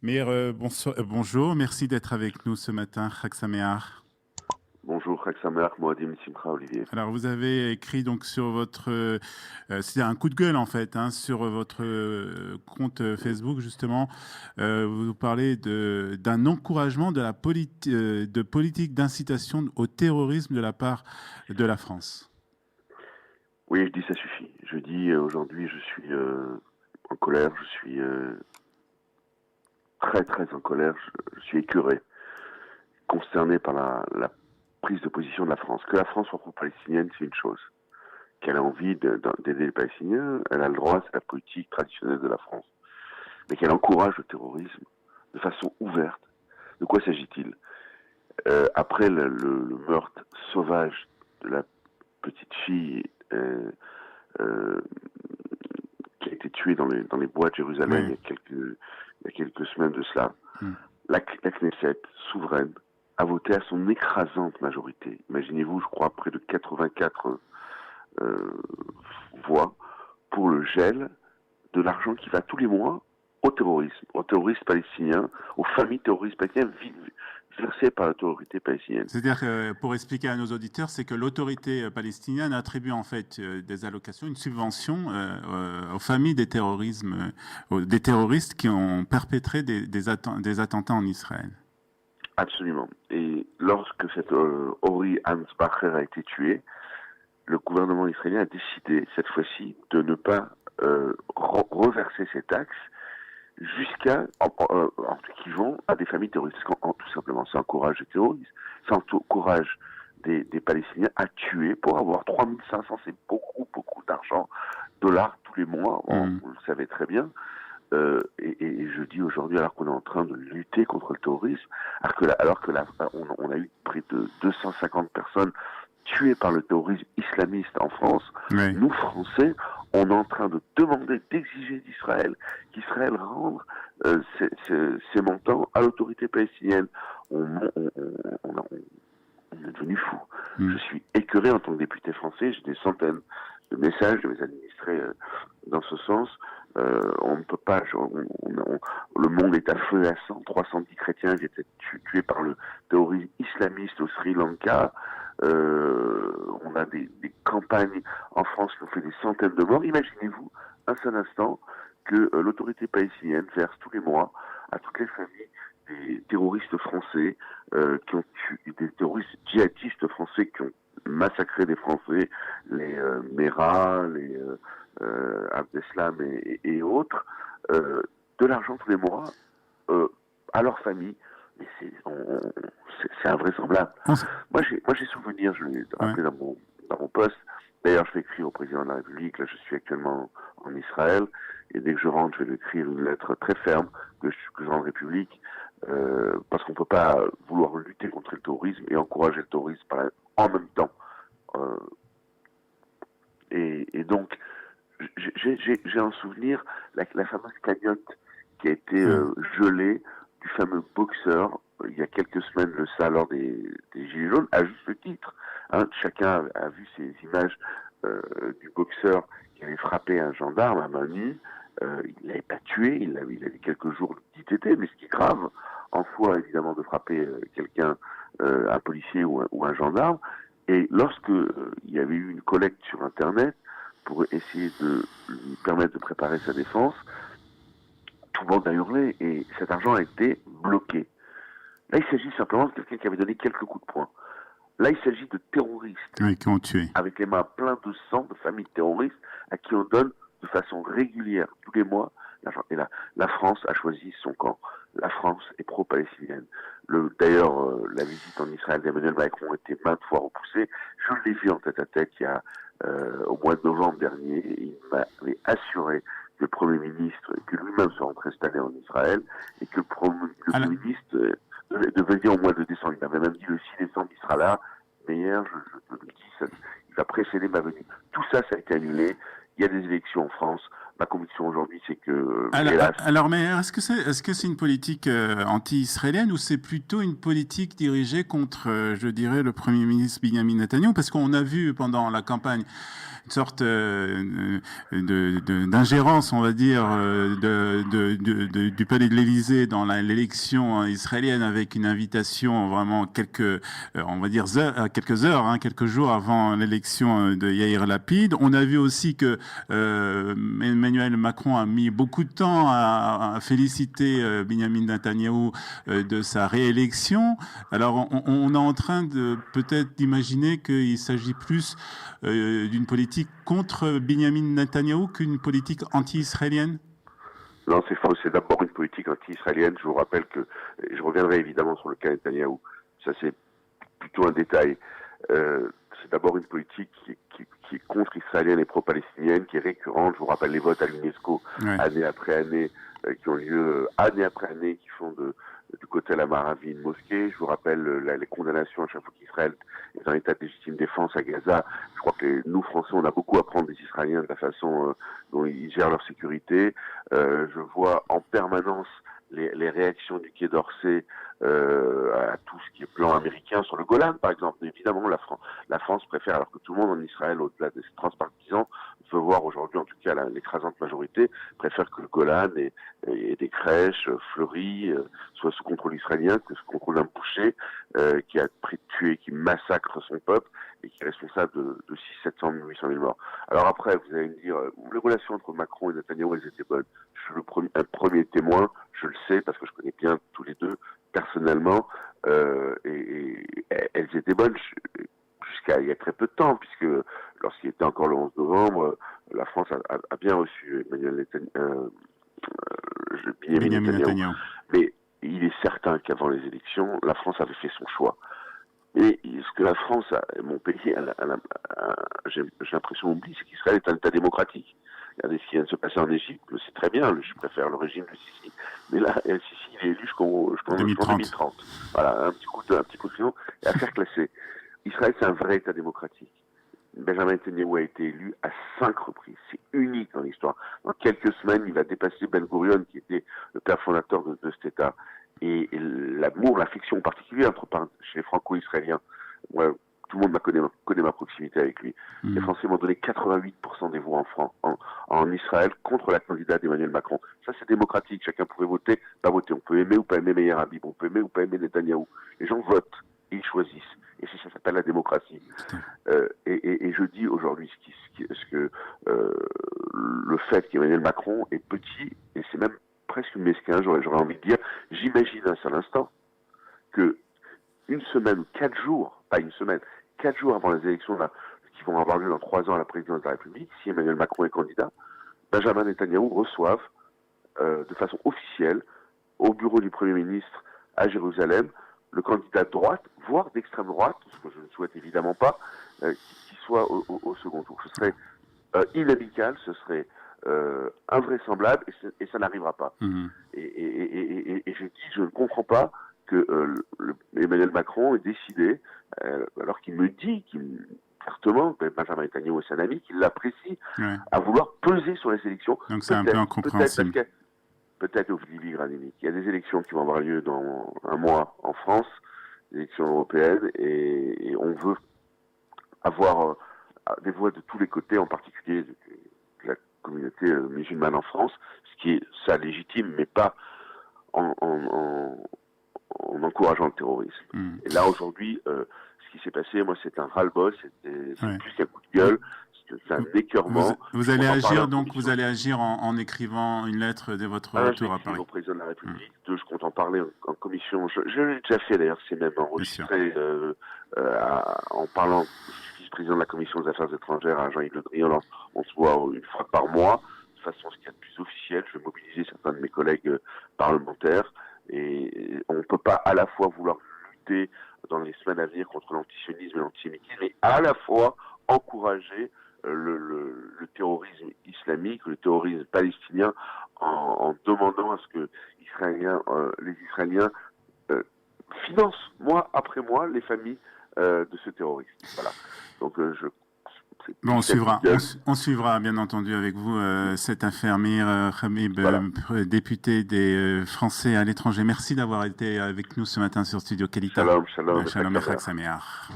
Meir, bonjour, merci d'être avec nous ce matin, Chag Sameach. Bonjour, Chag Sameach, Moadim Simcha, Olivier. Alors, vous avez écrit donc sur votre, c'est un coup de gueule en fait, sur votre compte Facebook justement. Vous parlez d'un encouragement de la politique d'incitation au terrorisme de la part de la France. Oui, je dis ça suffit. Je dis aujourd'hui, je suis en colère, je suis très très en colère, je suis écœuré, consterné par la prise de position de la France. Que la France soit pro-palestinienne, c'est une chose. Qu'elle a envie d'aider les Palestiniens, elle a le droit, c'est la politique traditionnelle de la France. Mais qu'elle encourage le terrorisme de façon ouverte. De quoi s'agit-il Après le meurtre sauvage de la petite fille qui a été tuée dans les bois de Jérusalem Oui. il y a quelques semaines de cela, la Knesset, souveraine, a voté à son écrasante majorité. Imaginez-vous, je crois, près de 84 voix pour le gel de l'argent qui va tous les mois au terrorisme, aux terroristes palestiniens, aux familles terroristes palestiniennes versées par l'autorité palestinienne. C'est-à-dire que, pour expliquer à nos auditeurs, c'est que l'autorité palestinienne attribue en fait des allocations, une subvention aux familles des terroristes qui ont perpétré des attentats en Israël. Absolument. Et lorsque cet Ori Ansbacher a été tué, le gouvernement israélien a décidé cette fois-ci de ne pas reverser ces taxes qui vont à des familles terroristes. Tout simplement, ça encourage les terroristes, ça encourage des Palestiniens à tuer pour avoir 3500, c'est beaucoup d'argent, dollars tous les mois, vous le savez très bien. Et je dis aujourd'hui, alors qu'on est en train de lutter contre le terrorisme, on a eu près de 250 personnes tuées par le terrorisme islamiste en France, nous, Français, on est en train de demander, d'exiger qu'Israël rende ces montants à l'autorité palestinienne. On est devenu fou. Je suis écœuré en tant que député français, j'ai des centaines de messages de mes administrés dans ce sens. On ne peut pas, le monde est à feu et à sang. 310 chrétiens qui étaient tués par le terrorisme islamiste au Sri Lanka. On a des campagnes en France qui ont fait des centaines de morts. Imaginez-vous un seul instant que l'autorité palestinienne verse tous les mois à toutes les familles des terroristes français qui ont tué, des terroristes djihadistes français qui ont massacré des Français, les Mera, les Abdeslam et autres, de l'argent tous les mois à leur famille. Mais c'est invraisemblable. Moi j'ai souvenir, je l'ai rappelé dans mon poste. D'ailleurs, je vais écrire au président de la République. Là, je suis actuellement en Israël. Et dès que je rentre, je vais lui écrire une lettre très ferme que je rendrai publique. Parce qu'on ne peut pas vouloir lutter contre le terrorisme et encourager le terrorisme en même temps. Et donc, j'ai un souvenir, la fameuse cagnotte qui a été gelée du fameux boxeur il y a quelques semaines de ça lors des Gilets jaunes, à juste titre. Chacun a vu ces images du boxeur qui avait frappé un gendarme à main nue. Il l'avait pas tué, il avait quelques jours d'ITT, mais ce qui est grave en soi, évidemment, de frapper quelqu'un, un policier ou un gendarme. Et lorsque il y avait eu une collecte sur Internet pour essayer de lui permettre de préparer sa défense, tout le monde a hurlé et cet argent a été bloqué. Là, il s'agit simplement de quelqu'un qui avait donné quelques coups de poing. Là, il s'agit de terroristes qui ont tué. Avec les mains pleines de sang, de familles terroristes à qui on donne de façon régulière, tous les mois, l'argent. Et là, la France a choisi son camp. La France est pro-palestinienne. D'ailleurs, la visite en Israël d'Emmanuel Macron a été maintes fois repoussée. Je l'ai vu en tête-à-tête au mois de novembre dernier. Il m'avait assuré que le Premier ministre, que lui-même se rendrait cette année en Israël, et que le Premier ministre devait venir au mois de décembre. Il m'avait même dit le 6 décembre, il sera là. Mais hier, je le dis, il va précéder ma venue. Tout ça, ça a été annulé. Il y a des élections en France. Ma conviction aujourd'hui, c'est que, alors, mais est-ce que c'est une politique anti-israélienne ou c'est plutôt une politique dirigée contre, je dirais, le Premier ministre Benjamin Netanyahu? Parce qu'on a vu pendant la campagne une sorte d'ingérence, on va dire, du palais de l'Élysée dans l'élection israélienne, avec une invitation vraiment on va dire quelques jours avant l'élection de Yair Lapid. On a vu aussi que Emmanuel Macron a mis beaucoup de temps à féliciter Benjamin Netanyahu de sa réélection. Alors on est en train de peut-être d'imaginer qu'il s'agit plus d'une politique contre Benjamin Netanyahu qu'une politique anti-israélienne? Non, c'est faux. C'est d'abord une politique anti-israélienne. Je vous rappelle que, je reviendrai évidemment sur le cas Netanyahou, ça c'est plutôt un détail. C'est d'abord une politique qui est contre-israélienne et pro-palestinienne, qui est récurrente. Je vous rappelle les votes à l'UNESCO, année après année, qui ont lieu année après année, qui font du côté de la Maravi une mosquée. Je vous rappelle les condamnations à chaque fois qu'Israël est en état de légitime défense à Gaza. Je crois que nous, Français, on a beaucoup à apprendre des Israéliens de la façon dont ils gèrent leur sécurité. Je vois en permanence les réactions du Quai d'Orsay à tout ce qui est plan américain sur le Golan, par exemple. Évidemment, la France préfère, alors que tout le monde en Israël, au-delà des transpartisans, veut voir aujourd'hui, en tout cas l'écrasante majorité, préfère que le Golan et des crèches fleuries soient sous contrôle israélien que sous contrôle d'un boucher qui a tué, qui massacre son peuple et qui est responsable de 700 000, 800 000 morts. Alors après, vous allez me dire, les relations entre Macron et Netanyahou, elles étaient bonnes. Je suis un premier témoin, je le sais parce que je connais bien tous les deux personnellement, et elles étaient bonnes jusqu'à il y a très peu de temps, puisque lorsqu'il était encore le 11 novembre, la France a bien reçu Benjamin Netanyahu. Mais il est certain qu'avant les élections, la France avait fait son choix. Et ce que la France, mon pays, j'ai l'impression oublie, c'est qu'Israël est un État démocratique. Regardez ce qui vient de se passer en Égypte, c'est très bien, je préfère le régime de Sisi. Mais là, Sisi, il est élu jusqu'en 2030. Voilà, un petit coup de fion, et affaire classée. Israël, c'est un vrai État démocratique. Benjamin Netanyahu a été élu à 5 reprises. C'est unique dans l'histoire. Dans quelques semaines, il va dépasser Ben Gurion, qui était le père fondateur de cet État. Et l'amour, l'affection particulière chez les franco-israéliens. Moi, tout le monde connaît ma proximité avec lui. Les Français m'ont donné 88% des voix en Israël contre la candidate d'Emmanuel Macron. Ça, c'est démocratique. Chacun pouvait voter, pas voter. On peut aimer ou pas aimer Meir Habib. On peut aimer ou pas aimer Netanyahou. Les gens votent et ils choisissent. Et ça s'appelle la démocratie. Et je dis aujourd'hui le fait qu'Emmanuel Macron est petit, et c'est même presque mesquin, j'aurais envie de dire, j'imagine un seul instant que une semaine ou 4 jours, pas une semaine, 4 jours avant les élections qui vont avoir lieu dans 3 ans à la présidence de la République, si Emmanuel Macron est candidat, Benjamin Netanyahou reçoive de façon officielle au bureau du Premier ministre à Jérusalem le candidat de droite, voire d'extrême droite, ce que je ne souhaite évidemment pas, qui soit au second tour. Ce serait inamical, ce serait invraisemblable, et ça n'arrivera pas. Et je ne comprends pas que Emmanuel Macron ait décidé, alors qu'il me dit ouvertement, Benjamin Netanyahu est un ami, qu'il l'apprécie, à vouloir peser sur les élections. Donc c'est un peu incompréhensible. Peut-être au Granini. Il y a des élections qui vont avoir lieu dans un mois en France, des élections européennes, et on veut avoir des voix de tous les côtés, en particulier de la communauté musulmane en France, ce qui est ça légitime, mais pas en encourageant le terrorisme. Et là, aujourd'hui, ce qui s'est passé, moi, c'est un ras-le-bol, c'est plus qu'un coup de gueule, c'est un écœurement. Vous allez agir, donc, vous allez agir en écrivant une lettre de votre retour à Paris. Au président de la République. Deux, je compte en parler en commission. Je l'ai déjà fait, d'ailleurs, c'est même enregistré en parlant. Je suis président de la commission des affaires étrangères à Jean-Yves Le Drian. On se voit une fois par mois, de façon ce qu'il y a de plus officiel. Je vais mobiliser certains de mes collègues parlementaires. Et on ne peut pas à la fois vouloir lutter dans les semaines à venir contre l'antisionisme et l'antisémitisme, mais à la fois encourager le terrorisme islamique, le terrorisme palestinien, en demandant à ce que les Israéliens financent mois après mois les familles de ce terrorisme. Voilà. Donc Bon, on suivra bien entendu avec vous cette affaire. Mir Habib, député des Français à l'étranger. Merci d'avoir été avec nous ce matin sur Studio Kelita. Shalom, Shalom et Chag Sameach.